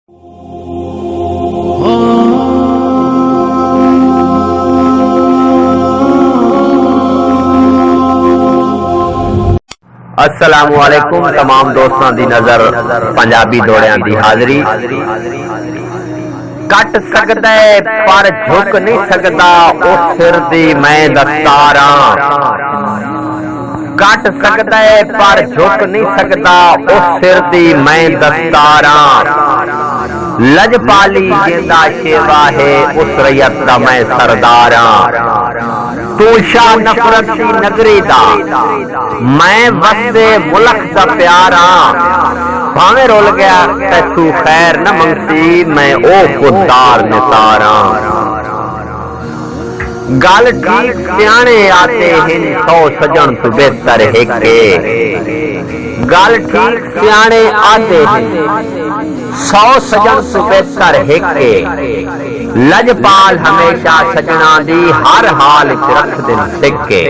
السلام علیکم تمام دوستاں دی نظر پنجابی دوڑیاں دی حاضری کٹ سکدا ہے پر جھک نہیں سکدا اس سر دی میں دستاراں کٹ سکدا ہے پر جھک نہیں سکدا اس سر دی میں دستاراں لجپالی جیندا شیوا ہے اس ریت دا میں سرداراں تو شاہ نفرت دی نگری دا میں وستے ملک دا پیاراں بھاویں رول گیا تے تو خیر نہ منگسی میں او خوددار نثاراں گل ٹھیک سیانے آتے ہیں 100 سجن تو بہتر ہے کہ گل ٹھیک سیانے آتے ہیں 100 سجن تو بہتر ہے کہ لجپال ہمیشہ سجنا دی ہر حال وچ رکھ دن سکے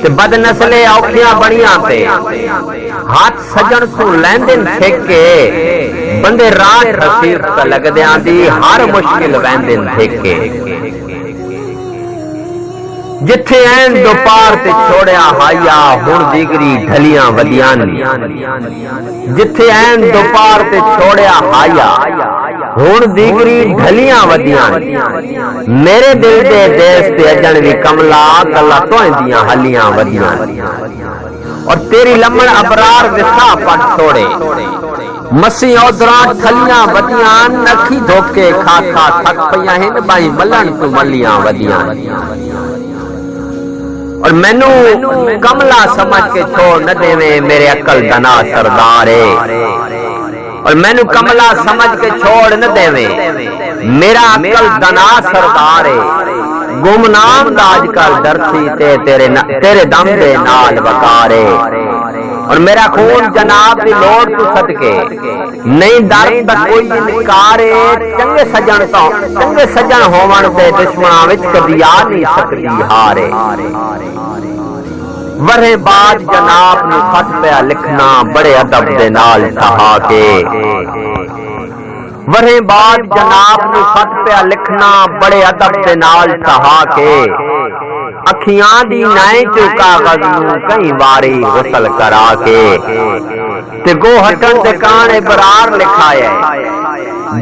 تے بد نسلے اوکھیاں بڑیاں تے ہاتھ سجن تو لیندن سکے بندے راہ رسید تے لگدیاں دی ہر مشکل ویندن سکے جتھے این دو پار تے چھوڑیا ہایا ہن دیگری ڈھلیاں ودیاں جتھے این دو پار تے چھوڑیا ہایا ہن دیگری ڈھلیاں ودیاں میرے دل دے دیس تے اجن وی کملا کلا تویں دیاں ہلیاں ودیاں اور تیری لمن ابرار وسا پٹ چھوڑے مسیح ادراں تھلیاں ودیاں نکھی دھوکے کھا کھا تھک پیاں ہن بائی ملن تو ملیاں ودیاں اور مینو کملا سمجھ کے چھوڑ نہ دے میرے عقل دنا سردارے اور مینو کملا سمجھ کے چھوڑ نہ دے میرا عقل دنا سردارے گمنام داج کر درسی تے تیرے دم دے نال وقارے اور میرا خون جناب دی لوڑ تو صدقے نہیں درد دا کوئی انکارے چنگے سجن ہوون تے دشمناں وچ کبھی آ نہیں سکدی ہارے ورے بعد جناب نو خط پیا لکھنا بڑے ادب دے نال ٹھہا کے ورے بعد جناب نو خط پیا لکھنا بڑے ادب دے نال ٹھہا کے اکھیاں دی نائیں چو کاغذ نو کئی واری غسل کرا کے تے گو ہٹن تے کان ابرار لکھایا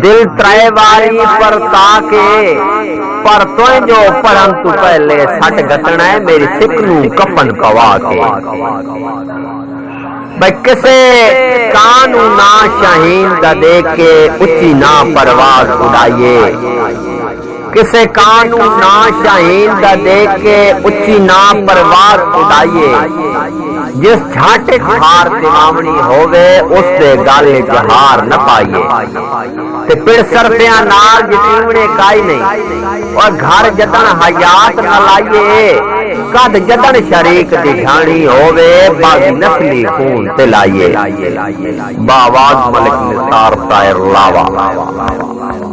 دل ترائے واری پرتا کے پر تویں جو پڑھن تو پہلے سٹ گتنا ہے میری سکھ نو کفن کوا کے بھئی کسے کانو نا شاہین دا دیکھ کے اچھی نا پرواز اڑائیے کسے کانو نا شاہین دا دیکھ کے اچھی نا پرواز اڑائیے جس جھاٹے کھار تمامنی ہووے اس دے گالے جہار نہ پائیے تے پڑ سر پیاں نال جتیونے کائی نہیں اور گھر جدن حیات نہ لائیے قد جدن شریک دی ڈھانی ہووے باغی نسلی خون تے لائیے باواز ملک نثار طاہر لاوا